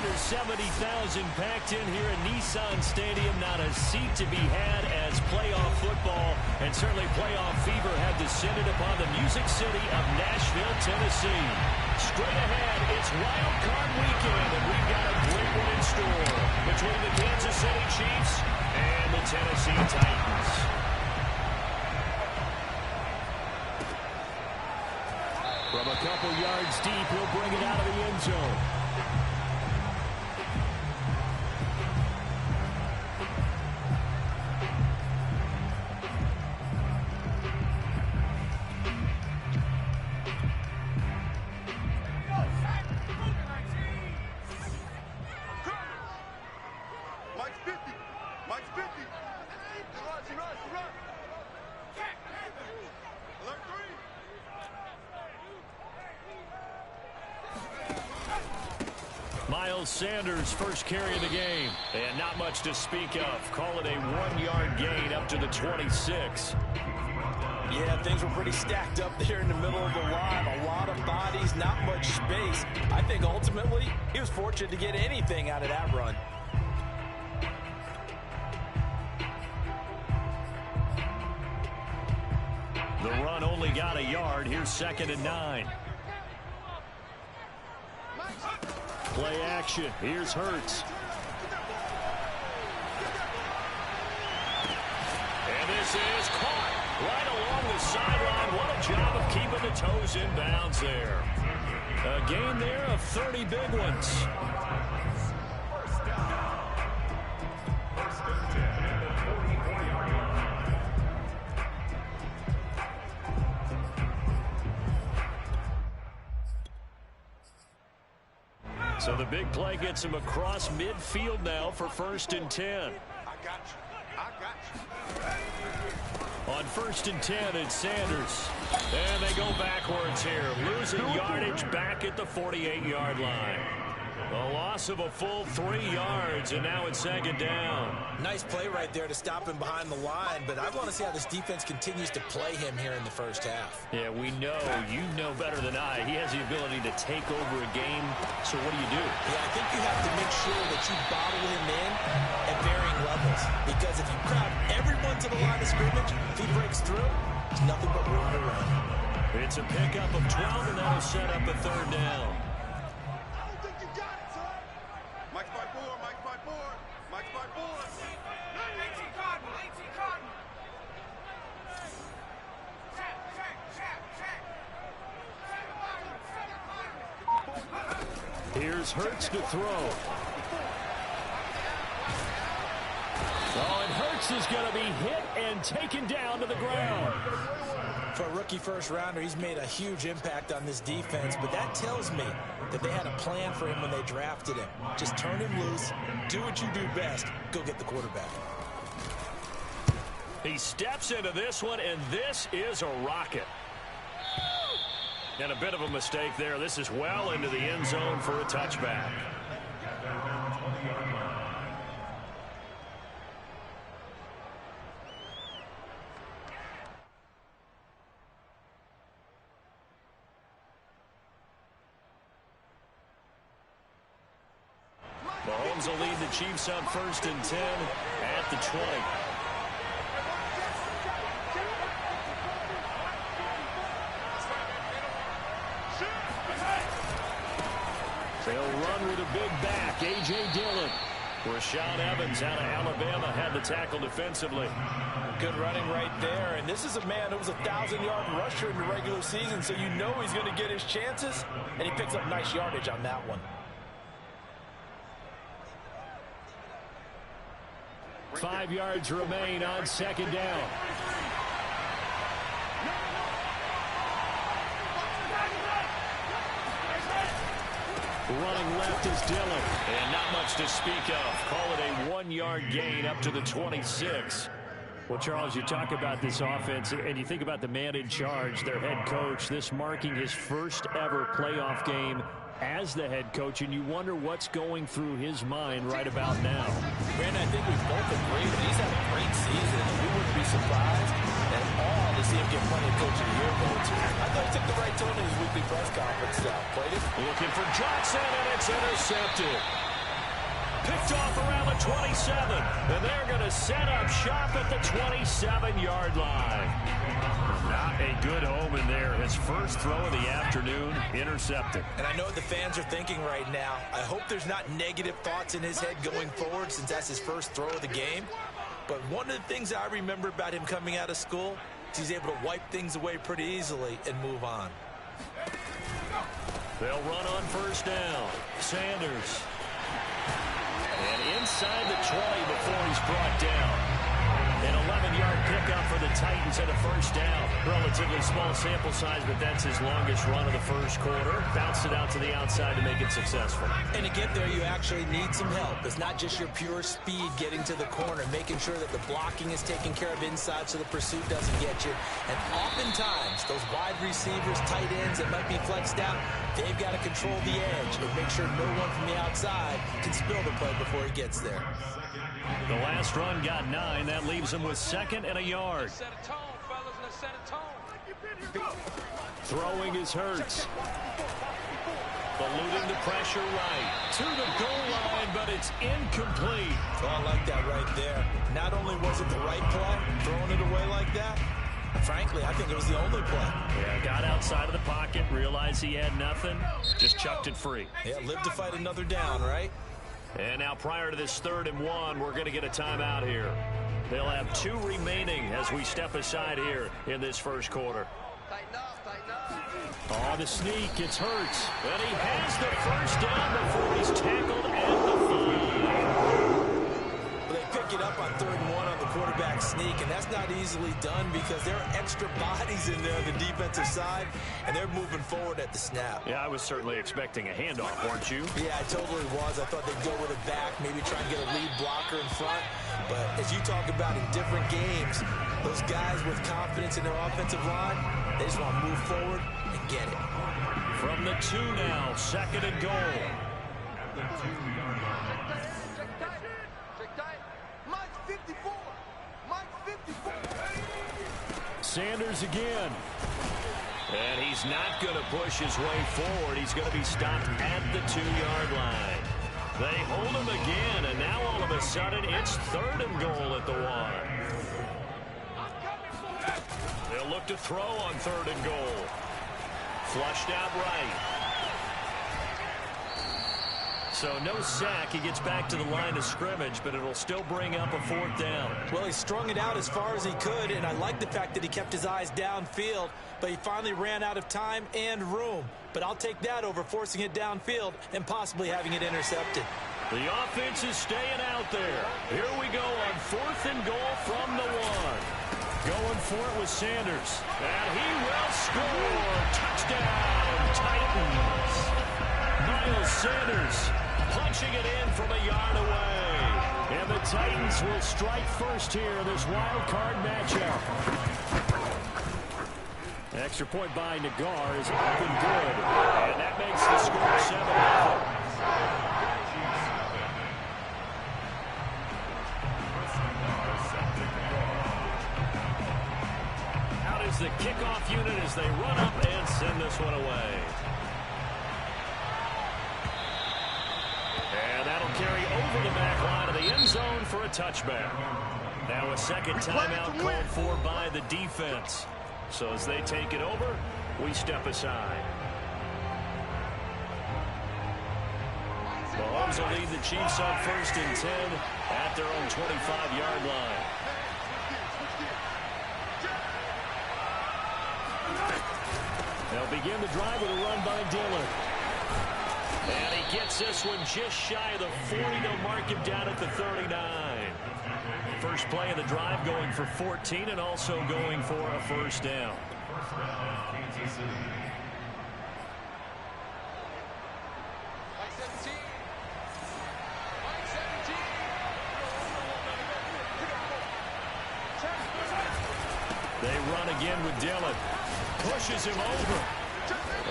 under 70,000 packed in here at Nissan Stadium. Not a seat to be had as playoff football and certainly playoff fever have descended upon the Music City of Nashville, Tennessee. Straight ahead, it's Wild Card Weekend, and we've got a great one in store between the Kansas City Chiefs and the Tennessee Titans. From a couple yards deep, he'll bring it out of the end zone. Sanders first carry of the game, and not much to speak of. Call it a 1-yard gain up to the 26. Yeah, things were pretty stacked up there in the middle of the line. A lot of bodies, not much space. I think ultimately he was fortunate to get anything out of that run. The run only got a yard. Here's 2nd and 9. Play action. Here's Hurts. And this is caught right along the sideline. What a job of keeping the toes in bounds there. A gain there of 30 big ones. So the big play gets him across midfield now for 1st and 10. I got you. On 1st and 10, it's Sanders. And they go backwards here, losing yardage back at the 48-yard line. A loss of a full 3 yards, and now it's 2nd down. Nice play right there to stop him behind the line, but I want to see how this defense continues to play him here in the first half. Yeah, we know, you know better than I, he has the ability to take over a game, so what do you do? Yeah, I think you have to make sure that you bottle him in at varying levels, because if you crowd everyone to the line of scrimmage, if he breaks through, there's nothing but room to run. It's a pickup of 12, and that'll set up a 3rd down. Here's Hurts to throw. Oh, and Hurts is going to be hit and taken down to the ground. For a rookie first-rounder, he's made a huge impact on this defense, but that tells me that they had a plan for him when they drafted him. Just turn him loose, do what you do best, go get the quarterback. He steps into this one, and this is a rocket. And a bit of a mistake there. This is well into the end zone for a touchback. Mahomes will lead the Chiefs on 1st and 10 at the 20. They'll run with a big back, A.J. Dillon. Rashaan Evans out of Alabama had the tackle defensively. Good running right there, and this is a man who was a 1,000-yard rusher in the regular season, so you know he's going to get his chances, and he picks up nice yardage on that one. 5 yards remain on 2nd down. Running left is Dillon. And not much to speak of. Call it a 1-yard gain up to the 26. Well, Charles, you talk about this offense, and you think about the man in charge, their head coach, this marking his first ever playoff game as the head coach, and you wonder what's going through his mind right about now. Brandon, I think we both agree that he's had a great season, and we wouldn't be surprised at all to see him get plenty of Coach of the Year votes. I thought he took the right tone in his weekly press conference. Played it. Looking for Johnson, and it's intercepted. Picked off around the 27. And they're going to set up shop at the 27-yard line. Not a good omen there. His first throw of the afternoon, intercepted. And I know what the fans are thinking right now. I hope there's not negative thoughts in his head going forward since that's his first throw of the game. But one of the things I remember about him coming out of school is he's able to wipe things away pretty easily and move on. They'll run on first down. Sanders. And inside the 20 before he's brought down. An 11-yard pickup for the Titans and a first down. Relatively small sample size, but that's his longest run of the first quarter. Bounced it out to the outside to make it successful. And to get there, you actually need some help. It's not just your pure speed getting to the corner, making sure that the blocking is taken care of inside so the pursuit doesn't get you. And oftentimes, those wide receivers, tight ends that might be flexed out, they've got to control the edge and make sure no one from the outside can spill the play before he gets there. The last run got 9. That leaves him with second and a yard. Throwing is Hurts. Eluding the pressure right. To the goal line, but it's incomplete. Oh, I like that right there. Not only was it the right play, throwing it away like that, frankly, I think it was the only play. Yeah, got outside of the pocket, realized he had nothing, just chucked it free. Yeah, live to fight another down, right? And now prior to this 3rd and 1, we're going to get a timeout here. They'll have 2 remaining as we step aside here in this first quarter. Tighten up. On the sneak, it's Hurts. And he has the first down before he's tackled at the 5. Well, they pick it up on 3rd and 1 on the quarterback sneak, and that's not easily done because there are extra bodies in there on the defensive side, and they're moving forward at the snap. Yeah, I was certainly expecting a handoff, weren't you? Yeah, I totally was. I thought they'd go with it back, maybe try and get a lead blocker in front. But as you talk about in different games, those guys with confidence in their offensive line, they just want to move forward and get it. From the 2 now, 2nd and goal. Sanders again. And he's not going to push his way forward. He's going to be stopped at the 2-yard line. They hold him again, and now all of a sudden it's 3rd and goal at the 1. They'll look to throw on 3rd and goal. Flushed out right. So no sack. He gets back to the line of scrimmage, but it'll still bring up a 4th down. Well, he strung it out as far as he could, and I like the fact that he kept his eyes downfield, but he finally ran out of time and room. But I'll take that over forcing it downfield and possibly having it intercepted. The offense is staying out there. Here we go on 4th and goal from the 1. Going for it with Sanders. And he will score. Touchdown, Titans. Miles Sanders punching it in from a yard away. And the Titans will strike first here in this wild card matchup. Extra point by Nagar is up and good. And that makes the score 7-0. Out is the kickoff unit as they run up and send this one away. And that'll carry over the back line of the end zone for a touchback. Now a second timeout called for by the defense. So as they take it over, we step aside. Mahomes will lead the Chiefs on 1st and 10 at their own 25-yard line. They'll begin the drive with a run by Dillon. And he gets this one just shy of the 40. They'll mark him down at the 39. First play of the drive going for 14 and also going for a first down. They run again with Dillon. Pushes him over.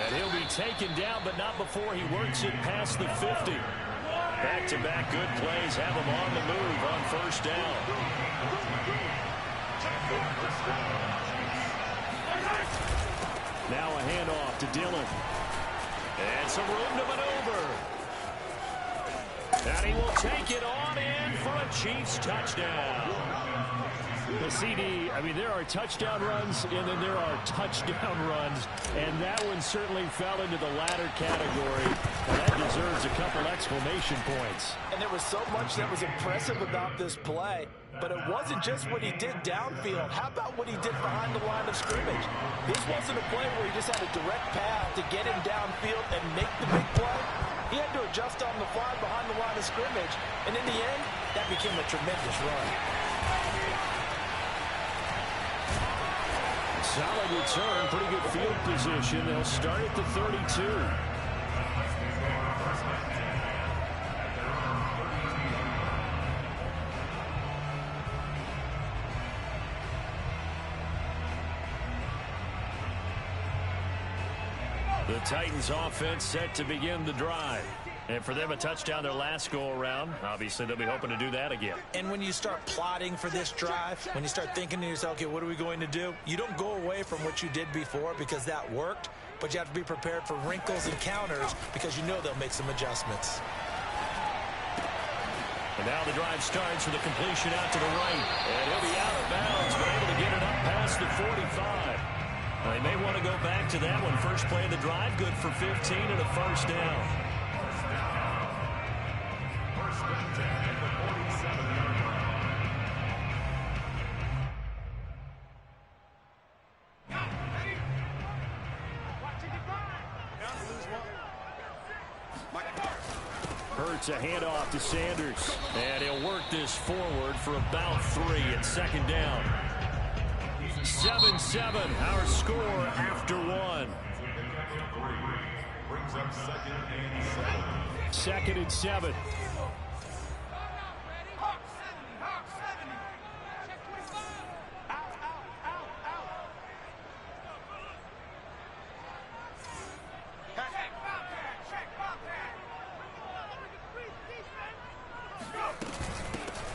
And he'll be taken down, but not before he works it past the 50. Back-to-back good plays have him on the move on first down. Now a handoff to Dillon. And some room to maneuver. And he will take it on in for a Chiefs touchdown. The CD, I mean, there are touchdown runs, and then there are touchdown runs, and that one certainly fell into the latter category, and that deserves a couple exclamation points. And there was so much that was impressive about this play, but it wasn't just what he did downfield. How about what he did behind the line of scrimmage? This wasn't a play where he just had a direct path to get him downfield and make the big play. He had to adjust on the fly behind the line of scrimmage, and in the end, that became a tremendous run. Solid return, pretty good field position. They'll start at the 32. The Titans offense set to begin the drive. And for them, a touchdown their last go-around. Obviously, they'll be hoping to do that again. And when you start plotting for this drive, when you start thinking to yourself, okay, what are we going to do? You don't go away from what you did before because that worked, but you have to be prepared for wrinkles and counters because you know they'll make some adjustments. And now the drive starts with a completion out to the right. And he'll be out of bounds, but able to get it up past the 45. Well, they may want to go back to that one. First play of the drive, good for 15 and a first down. Hurts a handoff to Sanders. And he'll work this forward for about 3 and second down. 7-7, our score after 1. Brings up second and 7. 2nd and 7.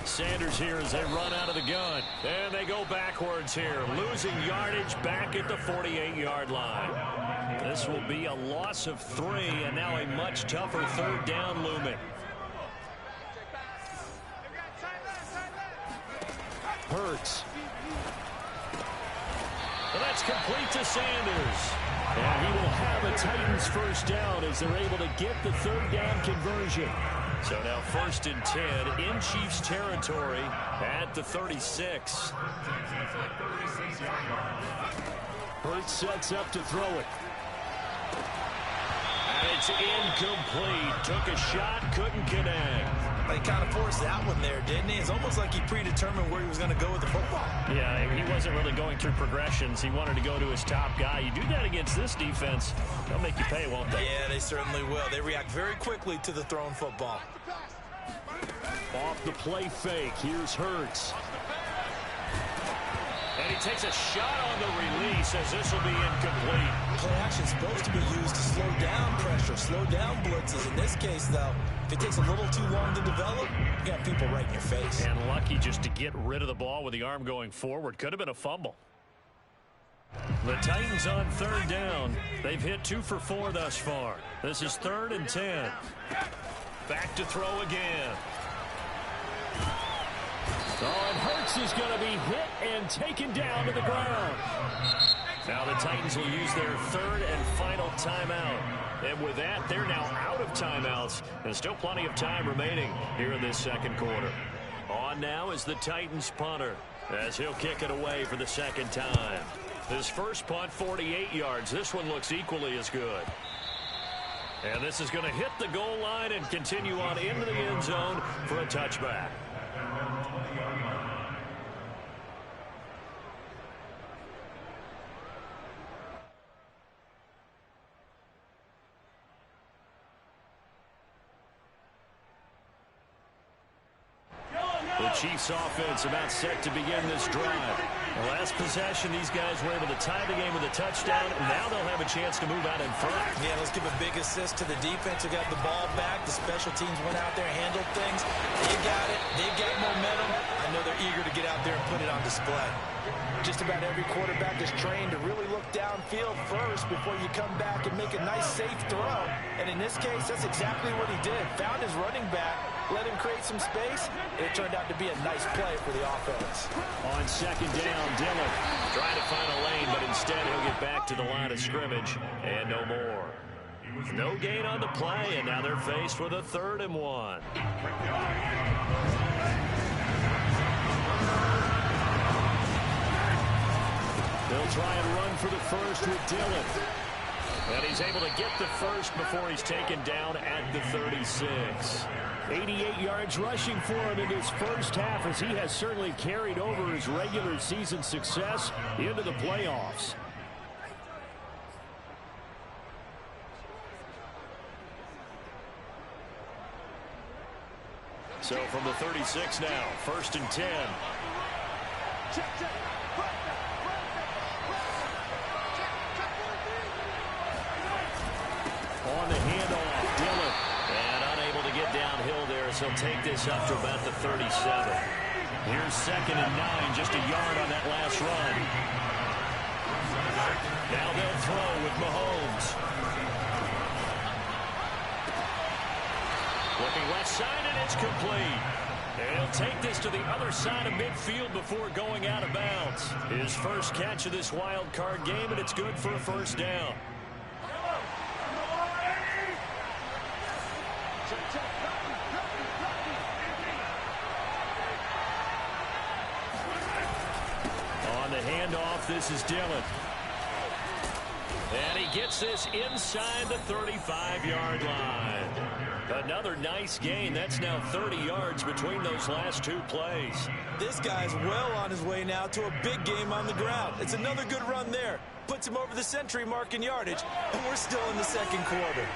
Sanders here as they run out of the gun. And they go backwards here, losing yardage back at the 48-yard line. This will be a loss of 3, and now a much tougher third down looming. Hurts. Well, that's complete to Sanders. And he will have a Titans first down as they're able to get the third down conversion. So now 1st and 10 in Chiefs territory at the 36. Hurts sets up to throw it. And it's incomplete. Took a shot, couldn't connect. He kind of forced that one there, didn't he? It's almost like he predetermined where he was going to go with the football. Yeah, he wasn't really going through progressions. He wanted to go to his top guy. You do that against this defense, they'll make you pay, won't they? Yeah, they certainly will. They react very quickly to the thrown football. Off the play fake, here's Hurts. And he takes a shot on the release as this will be incomplete. Play action is supposed to be used to slow down pressure, slow down blitzes. In this case, though, if it takes a little too long to develop, you got people right in your face. And lucky just to get rid of the ball with the arm going forward. Could have been a fumble. The Titans on 3rd down. They've hit 2 for 4 thus far. This is 3rd and 10. Back to throw again. Oh, and Hurts is going to be hit and taken down to the ground. Now the Titans will use their 3rd and final timeout. And with that, they're now out of timeouts. There's still plenty of time remaining here in this 2nd quarter. On now is the Titans punter as he'll kick it away for the 2nd time. His first punt, 48 yards. This one looks equally as good. And this is going to hit the goal line and continue on into the end zone for a touchback. The Chiefs offense about set to begin this drive. The last possession, these guys were able to tie the game with a touchdown. Now they'll have a chance to move out in front. Yeah, let's give a big assist to the defense who got the ball back. The special teams went out there, handled things. They got it. They got momentum. I know they're eager to get out there and put it on display. Just about every quarterback is trained to really look downfield first before you come back and make a nice, safe throw. And in this case, that's exactly what he did. Found his running back, let him create some space, and it turned out to be a nice play for the offense. On second down, Dillon trying to find a lane, but instead he'll get back to the line of scrimmage, and no more. No gain on the play, and now they're faced with a 3rd and 1. They'll try and run for the first with Dillon. And he's able to get the first before he's taken down at the 36. 88 yards rushing for him in his first half, as he has certainly carried over his regular season success into the playoffs. So from the 36 now, 1st and 10. On the handoff, Dillon. And unable to get downhill there, so he'll take this up to about the 37. Here's 2nd and 9, just a yard on that last run. Now they'll throw with Mahomes. Looking left side, and it's complete. And he'll take this to the other side of midfield before going out of bounds. His first catch of this wild card game, and it's good for a 1st down. On the handoff, this is Dillon. And he gets this inside the 35-yard line. Another nice gain. That's now 30 yards between those last 2 plays. This guy's well on his way now to a big game on the ground. It's another good run there. Puts him over the century mark in yardage, and we're still in the 2nd quarter.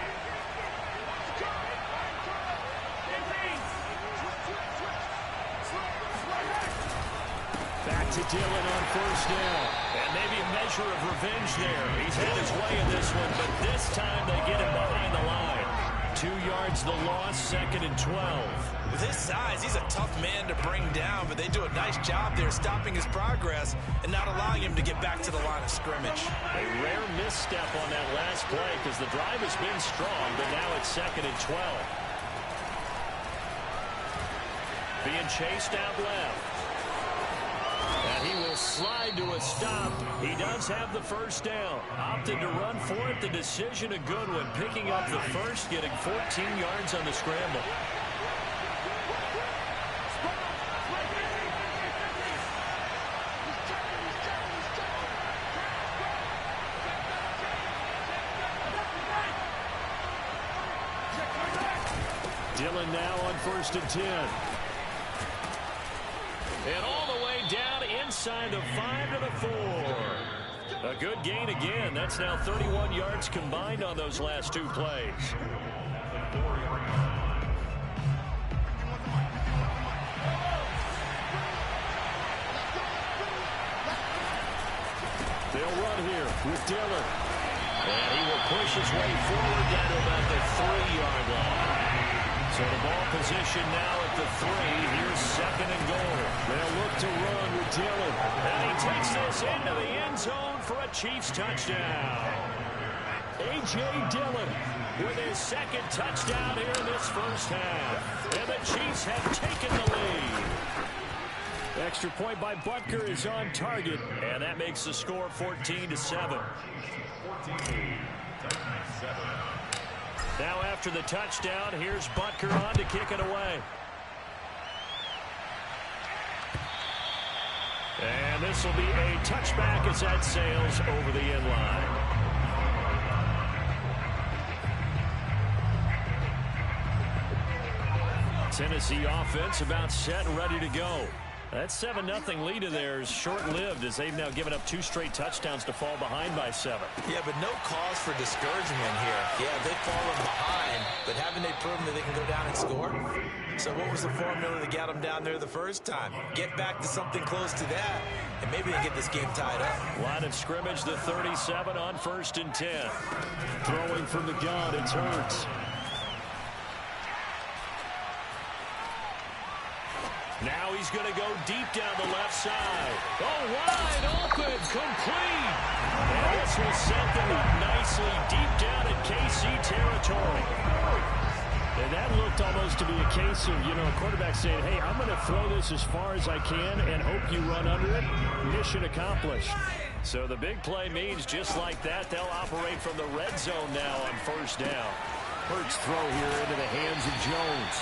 Back to Dillon on 1st down. And maybe a measure of revenge there. He's had his way in this one, but this time they get him behind the line. 2 yards the loss, 2nd and 12. With his size, he's a tough man to bring down, but they do a nice job there stopping his progress and not allowing him to get back to the line of scrimmage. A rare misstep on that last play because the drive has been strong, but now it's 2nd and 12. Being chased out left. And he will slide to a stop. He does have the 1st down. Opted to run for it. The decision a good one. Picking up the first, getting 14 yards on the scramble. Dillon now on 1st and 10. And all the way down inside the 5 to the 4. A good gain again. That's now 31 yards combined on those last 2 plays. They'll run here with Dillon. And he will push his way forward down to about the 3-yard line. So the ball position now at the 3. Here's 2nd and goal. They'll look to run with Dillon. And he takes this into the end zone for a Chiefs touchdown. A.J. Dillon with his 2nd touchdown here in this first half. And the Chiefs have taken the lead. Extra point by Butker is on target. And that makes the score 14-7. Now after the touchdown, here's Butker on to kick it away. And this will be a touchback as that sails over the end line. Tennessee offense about set and ready to go. That 7-0 lead of theirs short-lived as they've now given up 2 straight touchdowns to fall behind by 7. Yeah, but no cause for discouragement here. Yeah, they've fallen behind, but haven't they proven that they can go down and score? So what was the formula that got them down there the first time? Get back to something close to that, and maybe they get this game tied up. Line of scrimmage, the 37 on 1st and 10. Throwing from the gun, it's Hurts. Now he's going to go deep down the left side. Oh, wide open, complete. And this will set them up nicely deep down in KC territory. And that looked almost to be a case of, a quarterback saying, hey, I'm going to throw this as far as I can and hope you run under it. Mission accomplished. So the big play means just like that, they'll operate from the red zone now on first down. Hurts throw here into the hands of Jones.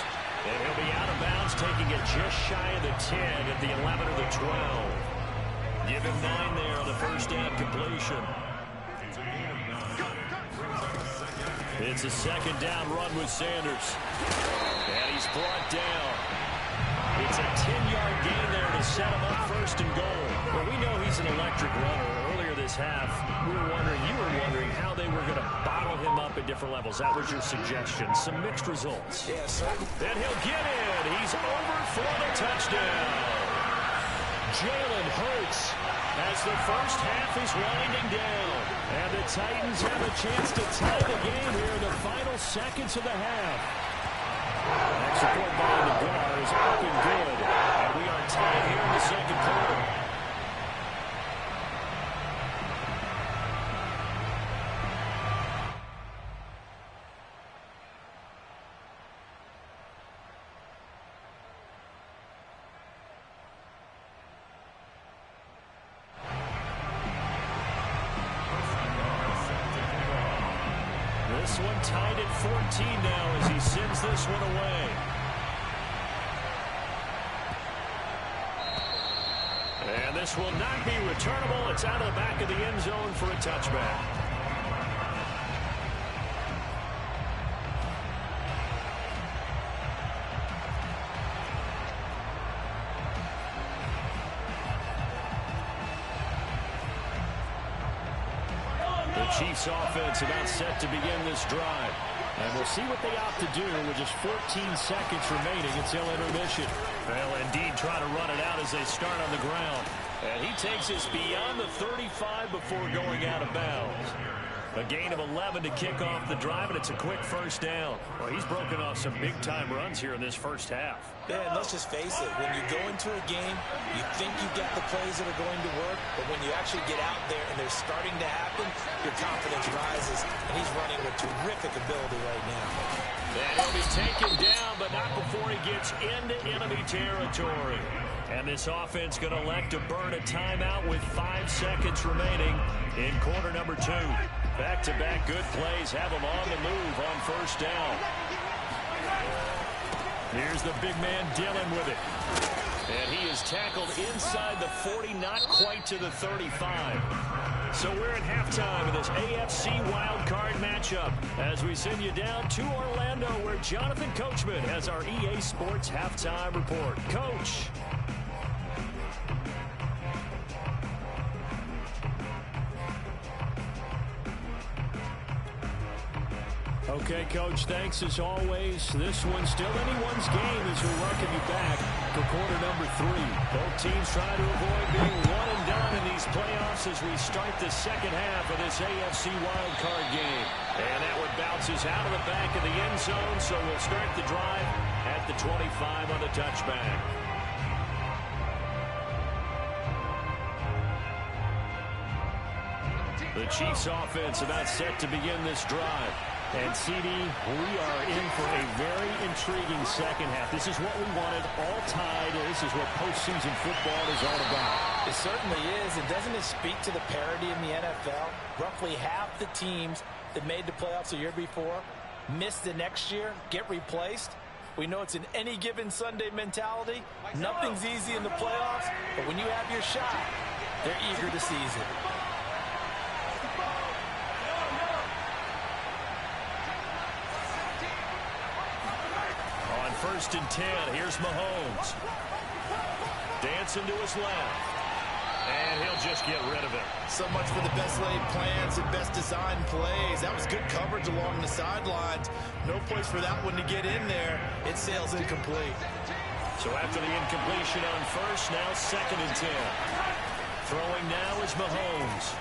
And he'll be out of bounds, taking it just shy of the 10 at the 11 or the 12. Give him 9 there on the first down completion. It's a second down run with Sanders. And he's brought down. It's a 10-yard gain there to set him up first and goal. Well, we know he's an electric runner. Earlier this half, you were wondering how they were going to bottle him up at different levels. That was your suggestion. Some mixed results. Yeah, sir. Then he'll get in. He's over for the touchdown. Jalen Hurts as the first half is winding down. And the Titans have a chance to tie the game here in the final seconds of the half. Extra point ball in the guard is up and good. And we are tied here in the second quarter. This one tied at 14 now as he sends this one away. And this will not be returnable. It's out of the back of the end zone for a touchback. Chiefs offense about set to begin this drive. And we'll see what they opt to do with just 14 seconds remaining until intermission. Well, indeed, try to run it out as they start on the ground. And he takes us beyond the 35 before going out of bounds. A gain of 11 to kick off the drive, and it's a quick first down. Well, he's broken off some big-time runs here in this first half. Yeah, and let's just face it. When you go into a game, you think you've got the plays that are going to work, but when you actually get out there and they're starting to happen, your confidence rises, and he's running with terrific ability right now. And he'll be taken down, but not before he gets into enemy territory. And this offense going to elect to burn a timeout with 5 seconds remaining in quarter number 2. Back-to-back good plays have them on the move on first down. Here's the big man Dillon with it. And he is tackled inside the 40, not quite to the 35. So we're at halftime of this AFC wildcard matchup as we send you down to Orlando where Jonathan Coachman has our EA Sports halftime report. Coach. Okay, Coach, thanks as always. This one's still anyone's game as we welcome you back for quarter number 3. Both teams try to avoid being one and done in these playoffs as we start the second half of this AFC wildcard game. And that one bounces out of the back of the end zone, so we'll start the drive at the 25 on the touchback. The Chiefs offense about set to begin this drive. And, CD, we are in for a very intriguing second half. This is what we wanted, all tied. This is what postseason football is all about. It certainly is. And doesn't it speak to the parity in the NFL? Roughly half the teams that made the playoffs the year before miss the next year, get replaced. We know it's an any given Sunday mentality. Nothing's easy in the playoffs, but when you have your shot, they're eager to seize it. First and 10. Here's Mahomes. Dancing to his left. And he'll just get rid of it. So much for the best laid plans and best designed plays. That was good coverage along the sidelines. No place for that one to get in there. It sails incomplete. So after the incompletion on first, now second and 10. Throwing now is Mahomes.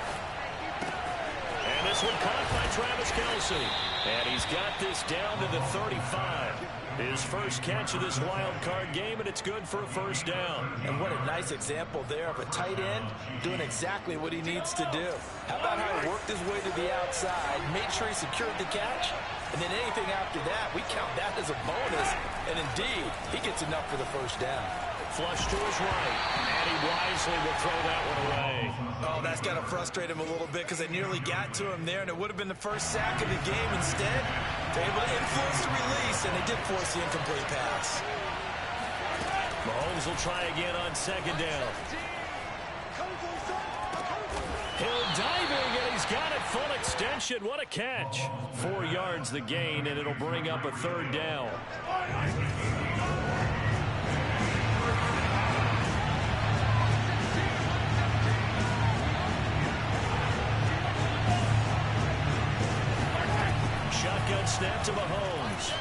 And this one caught by Travis Kelce. Kelsey. And he's got this down to the 35. His first catch of this wild card game, and it's good for a first down. And what a nice example there of a tight end doing exactly what he needs to do. How about how he worked his way to the outside, made sure he secured the catch, and then anything after that, we count that as a bonus. And indeed, he gets enough for the first down. Flush to his right, and he wisely will throw that one away. Oh, that's got to frustrate him a little bit because they nearly got to him there, and it would have been the first sack of the game. Instead, they're able to influence the release, and they did force the incomplete pass. Mahomes will try again on second down. Hill diving, and he's got it full extension. What a catch. 4 yards the gain, and it'll bring up a third down. Shotgun snap to Mahomes.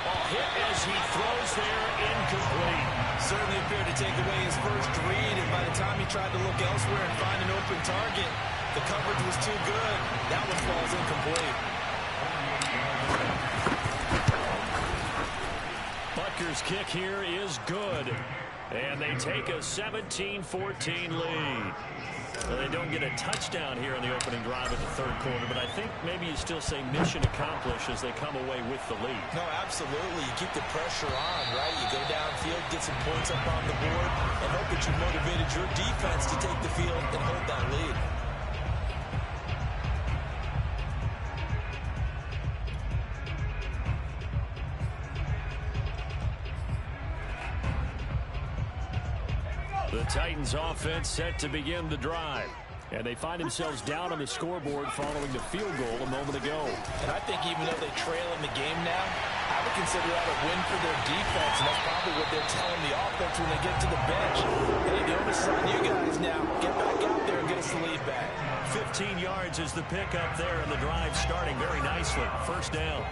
Ball hit as he throws there, incomplete. Certainly appeared to take away his first read, and by the time he tried to look elsewhere and find an open target, the coverage was too good. That one falls incomplete. Butker's kick here is good. And they take a 17-14 lead. Well, they don't get a touchdown here in the opening drive of the third quarter, but I think maybe you still say mission accomplished as they come away with the lead. No, absolutely. You keep the pressure on, right? You go downfield, get some points up on the board, and hope that you motivated your defense to take the field and hold that lead. The Titans offense set to begin the drive. And they find themselves down on the scoreboard following the field goal a moment ago. And I think even though they trail in the game now, I would consider that a win for their defense, and that's probably what they're telling the offense when they get to the bench. Hey, the onus is on you guys now. Get back out there and get us the lead back. 15 yards is the pickup there, and the drive starting very nicely. First down.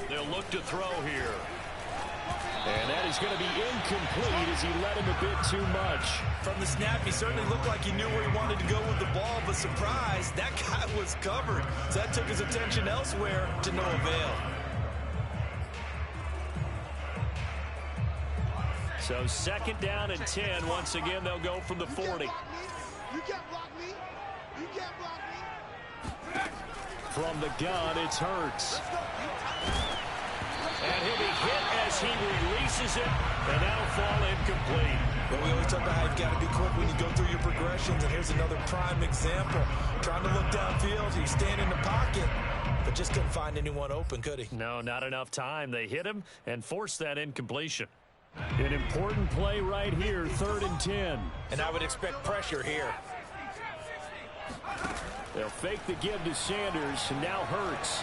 They'll look to throw here. And that is going to be incomplete as he led him a bit too much. From the snap, he certainly looked like he knew where he wanted to go with the ball, but surprise, that guy was covered. So that took his attention elsewhere to no avail. So second down and 10. Once again, they'll go from the 40. You can't block me. You can't block me. From the gun, it's Hurts. And he'll be hit as he releases it, and that'll fall incomplete. But we always talk about how you've got to be quick when you go through your progressions, and here's another prime example. Trying to look downfield, he's staying in the pocket, but just couldn't find anyone open, could he? No, not enough time. They hit him and forced that incompletion. An important play right here, 3rd and 10. And I would expect pressure here. They'll fake the give to Sanders, and now Hurts.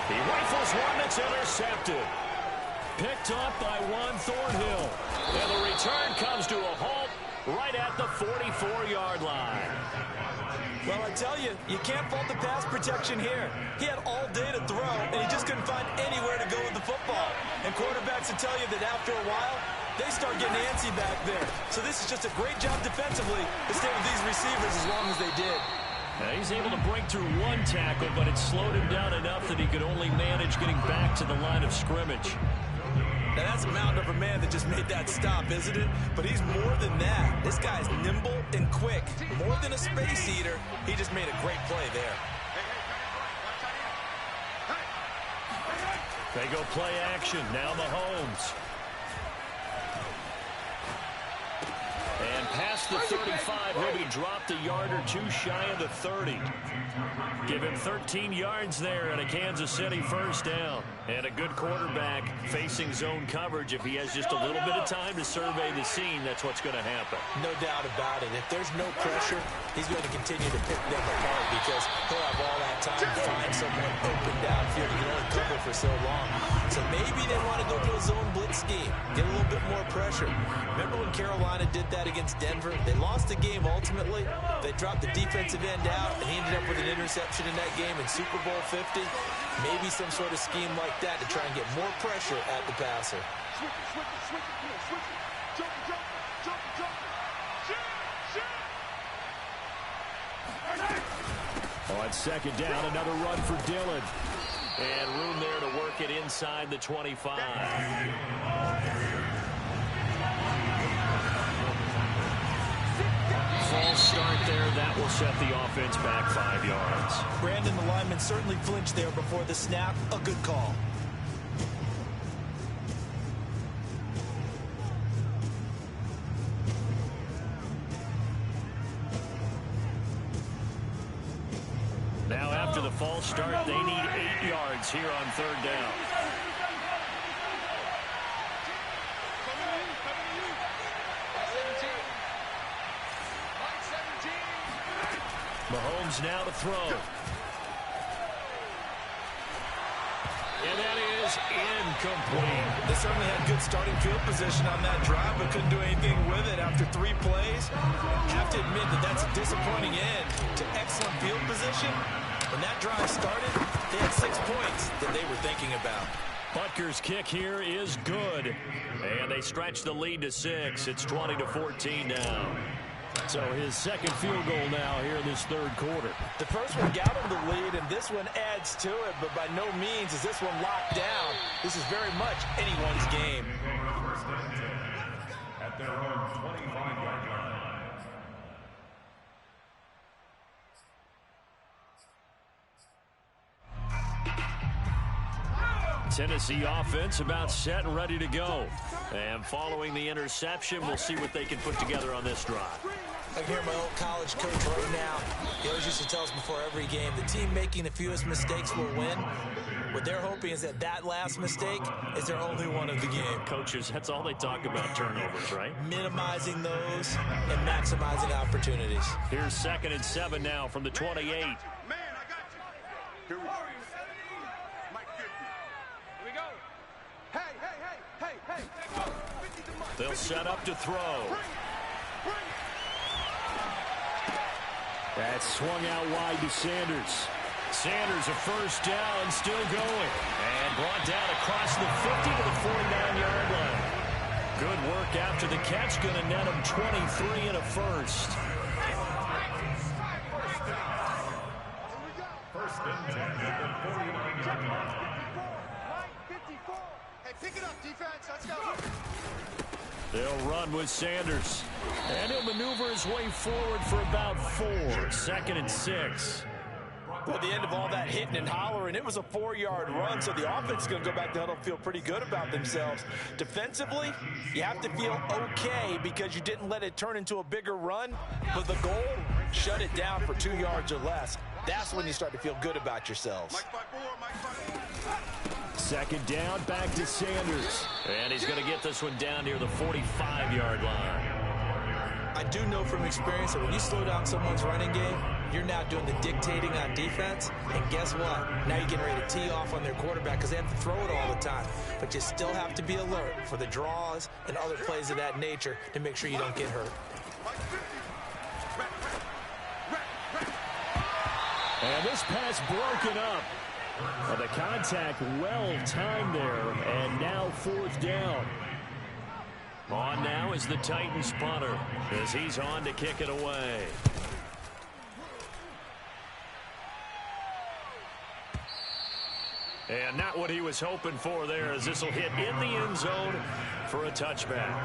He rifles one that's intercepted. Picked off by Juan Thornhill. And the return comes to a halt right at the 44-yard line. Well, I tell you, you can't fault the pass protection here. He had all day to throw, and he just couldn't find anywhere to go with the football. And quarterbacks will tell you that after a while, they start getting antsy back there. So this is just a great job defensively to stay with these receivers as long as they did. Now he's able to break through one tackle, but it slowed him down enough that he could only manage getting back to the line of scrimmage. Now that's a mountain of a man that just made that stop, isn't it? But he's more than that. This guy's nimble and quick. More than a space eater, he just made a great play there. They go play action. Now Mahomes. And pass past the 35. He'll be dropped a yard or two shy of the 30. Give him 13 yards there and a Kansas City first down. And a good quarterback facing zone coverage. If he has just a little bit of time to survey the scene, that's what's going to happen. No doubt about it. If there's no pressure, he's going to continue to pick them apart because he'll have all that time to find someone open downfield. He can only cover for so long. So maybe they want to go to a zone blitz scheme, get a little bit more pressure. Remember when Carolina did that against Denver? They lost the game ultimately. They dropped the defensive end out, and he ended up with an interception in that game in Super Bowl 50. Maybe some sort of scheme like that to try and get more pressure at the passer. On second down, another run for Dillon. And room there to work it inside the 25. False start there. That will set the offense back 5 yards. Brandon, the lineman, certainly flinched there before the snap. A good call. Now after the false start, they need 8 yards here on third down. Mahomes now to throw. And that is incomplete. They certainly had good starting field position on that drive, but couldn't do anything with it after 3 plays. Have to admit that that's a disappointing end to excellent field position. When that drive started, they had 6 points that they were thinking about. Butker's kick here is good. And they stretch the lead to 6. It's 20-14 now. So his second field goal now here in this third quarter. The first one got him the lead, and this one adds to it, but by no means is this one locked down. This is very much anyone's game. At their own 25-yard line. Tennessee offense about set and ready to go. And following the interception, we'll see what they can put together on this drive. I can hear my old college coach right now. He always used to tell us before every game, the team making the fewest mistakes will win. What they're hoping is that that last mistake is their only one of the game. Coaches, that's all they talk about, turnovers, right? Minimizing those and maximizing opportunities. Here's 2nd and 7 now from the 28. Man, I got you. Here we go. Mike 50. Here we go. Hey. They'll set up to throw. That's swung out wide to Sanders. Sanders a first down, still going. And brought down across the 50 to the 49-yard line. Good work after the catch. Going to net him 23 and a first. First and 10 at the 49-yard line. Mike 54. Hey, pick it up, defense. Let's go. They'll run with Sanders. And he'll maneuver his way forward for about 4. 2nd and 6. Well, at the end of all that hitting and hollering, it was a 4-yard run, so the offense is going to go back to huddle and feel pretty good about themselves. Defensively, you have to feel okay because you didn't let it turn into a bigger run, but the goal, shut it down for 2 yards or less. That's when you start to feel good about yourselves. Second down, back to Sanders. And he's going to get this one down near the 45-yard line. I do know from experience that when you slow down someone's running game, you're now doing the dictating on defense. And guess what? Now you're getting ready to tee off on their quarterback because they have to throw it all the time. But you still have to be alert for the draws and other plays of that nature to make sure you don't get hurt. And this pass broken up. Well, the contact well timed there, and now 4th down. On now is the Titans punter as he's on to kick it away. And not what he was hoping for there, as this will hit in the end zone for a touchback.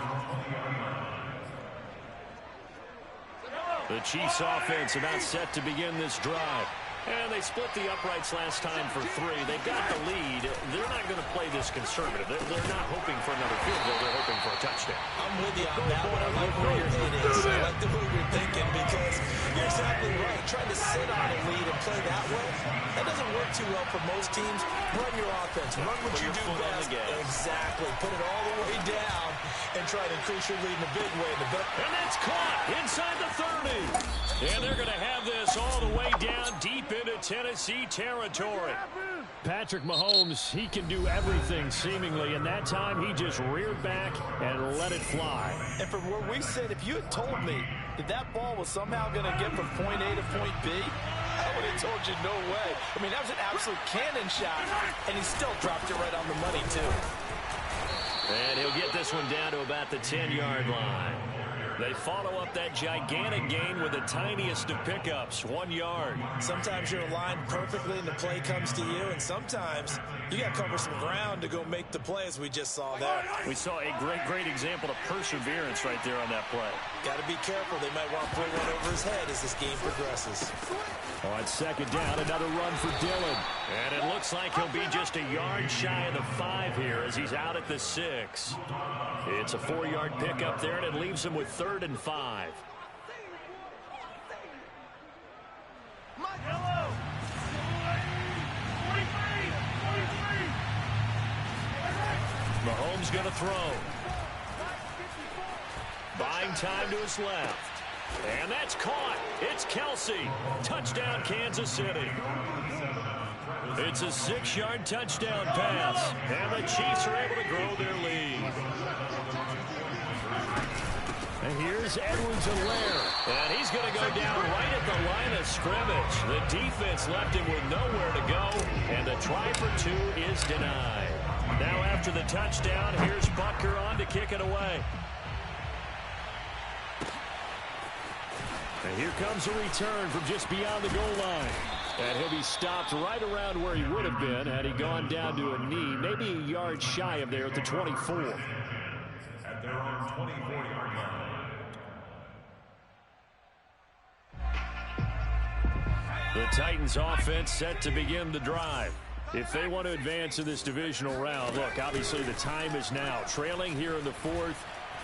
The Chiefs offense about set to begin this drive. And they split the uprights last time for 3. They've got the lead. They're not going to play this conservative. They're not hoping for another field goal. They're hoping for a touchdown. I'm with you on that one. I like where your head is. I like the way you're thinking because you're exactly right. Trying to sit on a lead and play that way, that doesn't work too well for most teams. Run your offense. Run what you do best. Exactly. Put it all the way down and try to increase your lead in a big way. And that's caught inside the 30. And they're going to have this all the way down deep into Tennessee territory. Patrick Mahomes, he can do everything seemingly, and that time he just reared back and let it fly. And from where we sit, if you had told me that ball was somehow going to get from point A to point B, I would have told you no way. I mean, that was an absolute cannon shot, and he still dropped it right on the money, too. And he'll get this one down to about the 10-yard line. They follow up that gigantic gain with the tiniest of pickups, 1 yard. Sometimes you're aligned perfectly and the play comes to you, and sometimes you got to cover some ground to go make the play, as we just saw there. We saw a great example of perseverance right there on that play. Got to be careful. They might want to play one over his head as this game progresses. On second down, another run for Dillon. And it looks like he'll be just a yard shy of the 5 here as he's out at the 6. It's a 4-yard pickup there, and it leaves him with 3rd and 5. Mahomes going to throw. Buying time to his left. And that's caught. It's Kelsey. Touchdown, Kansas City. It's a 6-yard touchdown pass. And the Chiefs are able to grow their lead. And here's Edwards-Helaire. And he's going to go down right at the line of scrimmage. The defense left him with nowhere to go. And the try for 2 is denied. Now after the touchdown, here's Butker on to kick it away. And here comes a return from just beyond the goal line. And he'll be stopped right around where he would have been had he gone down to a knee, maybe a yard shy of there at the 24. At their own 24-yard line. The Titans offense set to begin the drive. If they want to advance in this divisional round, look, obviously the time is now. Trailing here in the 4th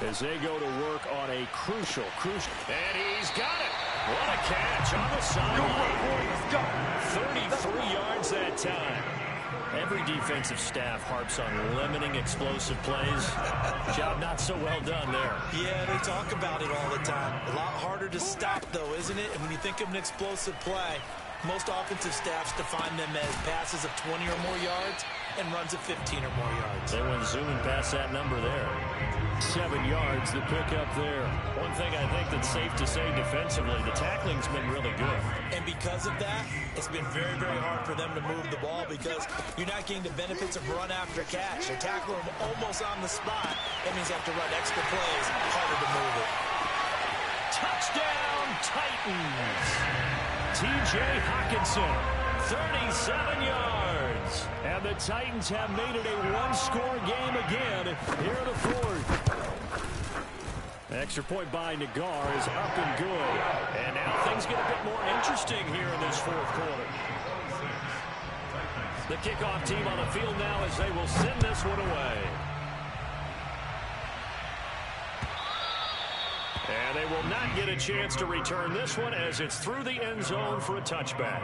as they go to work on a crucial. And he's got it. What a catch on the sideline. 33 yards that time. Every defensive staff harps on limiting explosive plays. Job not so well done there. Yeah, they talk about it all the time. A lot harder to stop, though, isn't it? And when you think of an explosive play, most offensive staffs define them as passes of 20 or more yards and runs of 15 or more yards. They went zooming past that number there. 7 yards, the pickup there. One thing I think that's safe to say defensively, the tackling's been really good. And because of that, it's been very, very hard for them to move the ball because you're not getting the benefits of run after catch. They're tackling them almost on the spot. That means they have to run extra plays, harder to move it. Touchdown, Titans. T.J. Hockenson, 37 yards. And the Titans have made it a one-score game again here in the 4th. Extra point by Nagar is up and good. And now things get a bit more interesting here in this 4th quarter. The kickoff team on the field now as they will send this one away. And they will not get a chance to return this one as it's through the end zone for a touchback.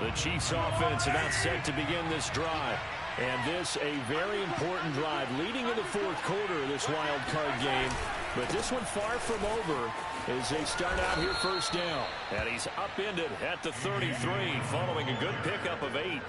The Chiefs offense about set to begin this drive. And this a very important drive leading in the 4th quarter of this wild card game. But this one far from over as they start out here first down. And he's upended at the 33 following a good pickup of 8.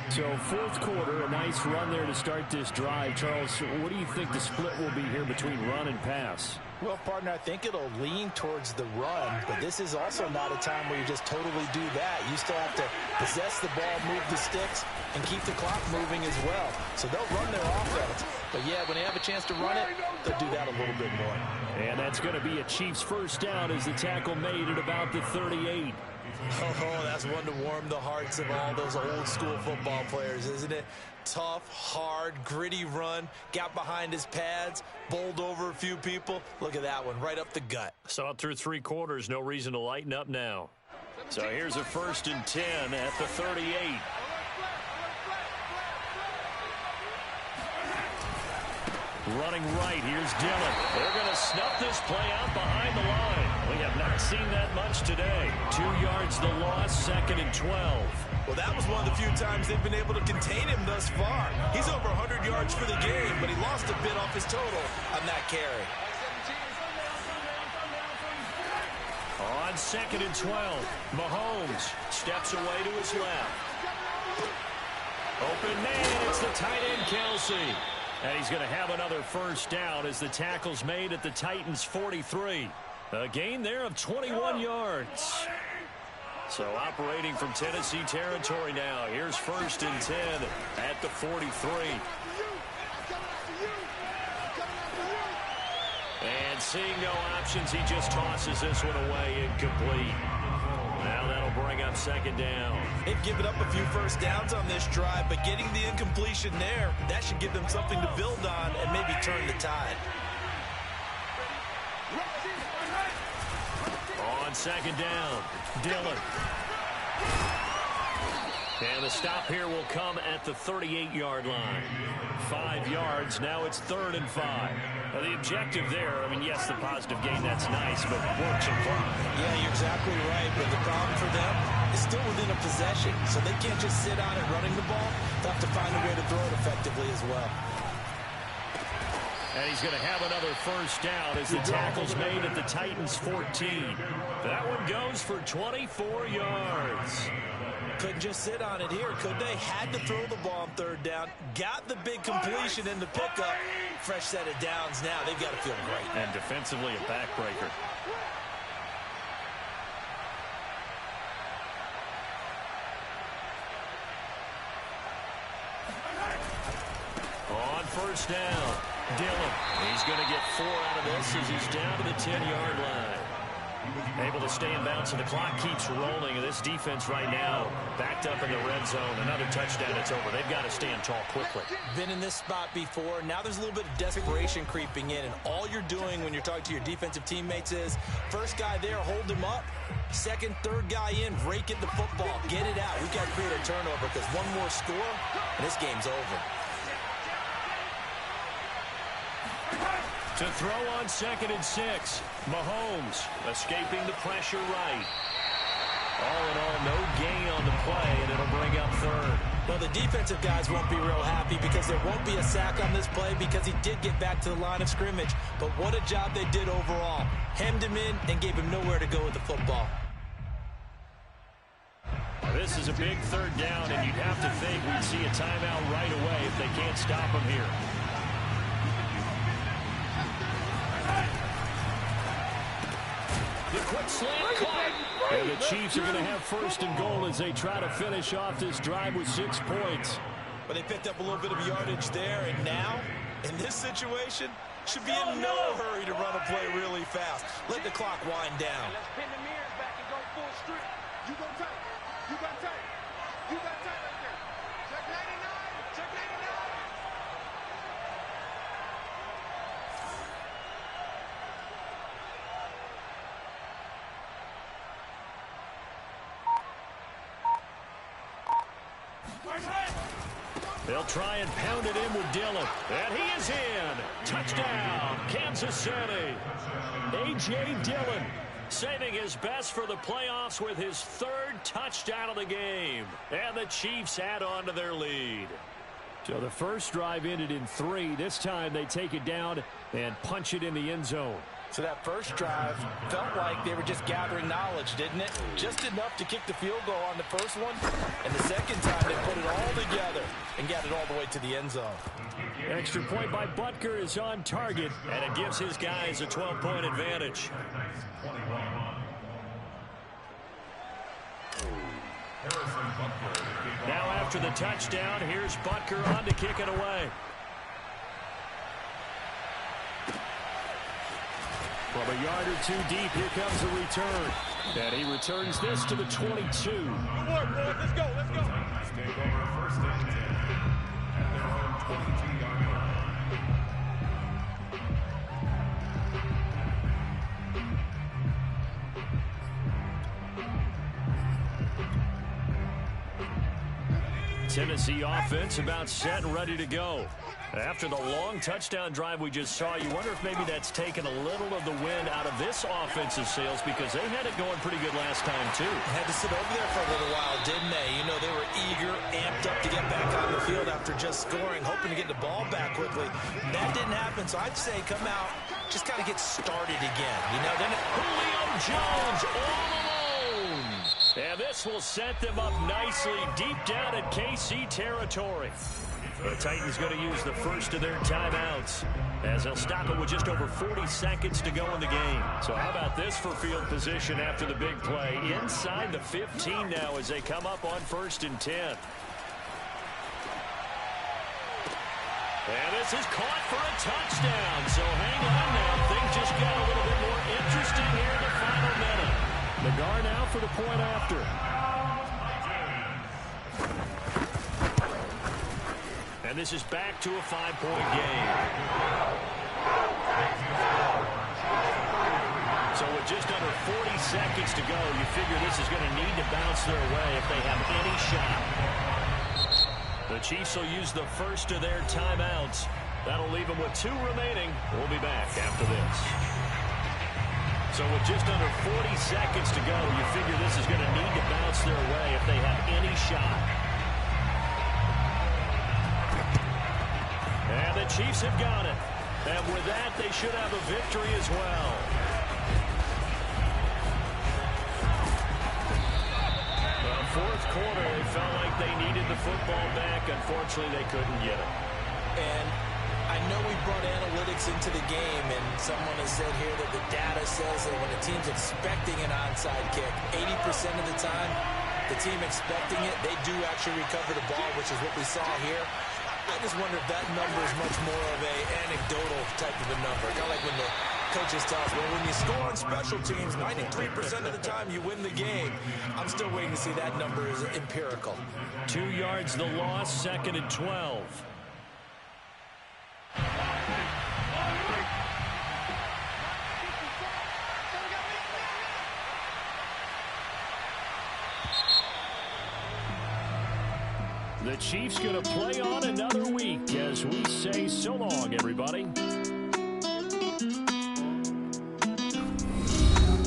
So 4th quarter, a nice run there to start this drive. Charles, what do you think the split will be here between run and pass? Well, partner, I think it'll lean towards the run, but this is also not a time where you just totally do that. You still have to possess the ball, move the sticks, and keep the clock moving as well. So they'll run their offense. But, yeah, when they have a chance to run it, they'll do that a little bit more. And that's going to be a Chiefs first down as the tackle made at about the 38. Oh, that's one to warm the hearts of all those old school football players, isn't it? Tough, hard, gritty run, got behind his pads, bowled over a few people. Look at that one, right up the gut. Saw it through 3 quarters, no reason to lighten up now. So here's a 1st and 10 at the 38. Running right, here's Dillon. They're going to snuff this play out behind the line. We have not seen that much today. 2 yards the loss, 2nd and 12. Well, that was one of the few times they've been able to contain him thus far. He's over 100 yards for the game, but he lost a bit off his total on that carry. On 2nd and 12, Mahomes steps away to his left. Open man, it's the tight end, Kelsey. And he's going to have another 1st down as the tackle's made at the Titans' 43. A gain there of 21 yards. So operating from Tennessee territory now. Here's 1st and 10 at the 43. And seeing no options, he just tosses this one away incomplete. Now that'll bring up 2nd down. They've given up a few 1st downs on this drive, but getting the incompletion there, that should give them something to build on and maybe turn the tide. On 2nd down, Dillon. And the stop here will come at the 38-yard line. 5 yards, now it's 3rd and 5. Now the objective there, I mean, yes, the positive gain, that's nice, but work supply. Yeah, you're exactly right, but the problem for them is still within a possession, so they can't just sit on it running the ball. They'll have to find a way to throw it effectively as well. And he's going to have another 1st down as the tackle's made at the Titans' 14. That one goes for 24 yards. Couldn't just sit on it here, could they? Had to throw the ball on 3rd down. Got the big completion in the pickup. Fresh set of downs now. They've got to feel great. And defensively, a backbreaker. On 1st down, Dillon. He's going to get 4 out of this as he's down to the 10-yard line. Able to stay in bounds, and the clock keeps rolling. And this defense right now backed up in the red zone. Another touchdown, it's over. They've got to stand tall quickly. Been in this spot before. Now there's a little bit of desperation creeping in. And all you're doing when you're talking to your defensive teammates is, 1st guy there, hold him up. 2nd, 3rd guy in, rake at the football. Get it out. We've got to create a turnover because one more score, and this game's over. To throw on 2nd and 6, Mahomes escaping the pressure right. All in all, no gain on the play, and it'll bring up 3rd. Well, the defensive guys won't be real happy because there won't be a sack on this play because he did get back to the line of scrimmage. But what a job they did overall. Hemmed him in and gave him nowhere to go with the football. This is a big 3rd down, and you'd have to think we'd see a timeout right away if they can't stop him here. The quick slant caught. And the Chiefs are going to have 1st and goal as they try to finish off this drive with 6 points. But they picked up a little bit of yardage there, and now, in this situation, should be in no hurry to run a play really fast. Let the clock wind down. Let's pin the mirrors back and go full strip. You go tight. You got tight. You got tight right there. Check 99. Check 99. They'll try and pound it in with Dillon. And he is in. Touchdown, Kansas City. A.J. Dillon saving his best for the playoffs with his 3rd touchdown of the game. And the Chiefs add on to their lead. So the first drive ended in 3. This time they take it down and punch it in the end zone. So that first drive felt like they were just gathering knowledge, didn't it? Just enough to kick the field goal on the first one. And the second time they put it all together and got it all the way to the end zone. Extra point by Butker is on target, and it gives his guys a 12-point advantage. Now after the touchdown, here's Butker on to kick it away. From a yard or two deep, here comes the return. And he returns this to the 22. Good work, boys. Let's go. Let's go. Take over first and 10 at their own 22-yard line. Tennessee offense about set and ready to go. After the long touchdown drive we just saw, you wonder if maybe that's taken a little of the wind out of this offensive sails because they had it going pretty good last time, too. Had to sit over there for a little while, didn't they? You know, they were eager, amped up to get back on the field after just scoring, hoping to get the ball back quickly. That didn't happen, so I'd say come out, just got to get started again. You know, then Julio Jones all alone. And this will set them up nicely deep down at KC territory. The Titans going to use the first of their timeouts as they'll stop it with just over 40 seconds to go in the game. So how about this for field position after the big play? Inside the 15 now as they come up on 1st and 10. And this is caught for a touchdown. So hang on now. Things just got a little bit more interesting here in the final minute. Nagar now for the point after. And this is back to a 5-point game. So with just under 40 seconds to go, you figure this is going to need to bounce their way if they have any shot. The Chiefs will use the first of their timeouts. That'll leave them with 2 remaining. We'll be back after this. So with just under 40 seconds to go, you figure this is going to need to bounce their way if they have any shot. And the Chiefs have got it. And with that, they should have a victory as well. The fourth quarter, they felt like they needed the football back. Unfortunately, they couldn't get it. And I know we brought analytics into the game, and someone has said here that the data says that when a team's expecting an onside kick, 80% of the time, the team expecting it, they do actually recover the ball, which is what we saw here. I just wonder if that number is much more of an anecdotal type of a number. Kind of like when the coaches tell us, well, when you score on special teams, 93% of the time you win the game. I'm still waiting to see that number is empirical. 2 yards the loss, 2nd and 12. The Chiefs going to play on another week as we say so long, everybody.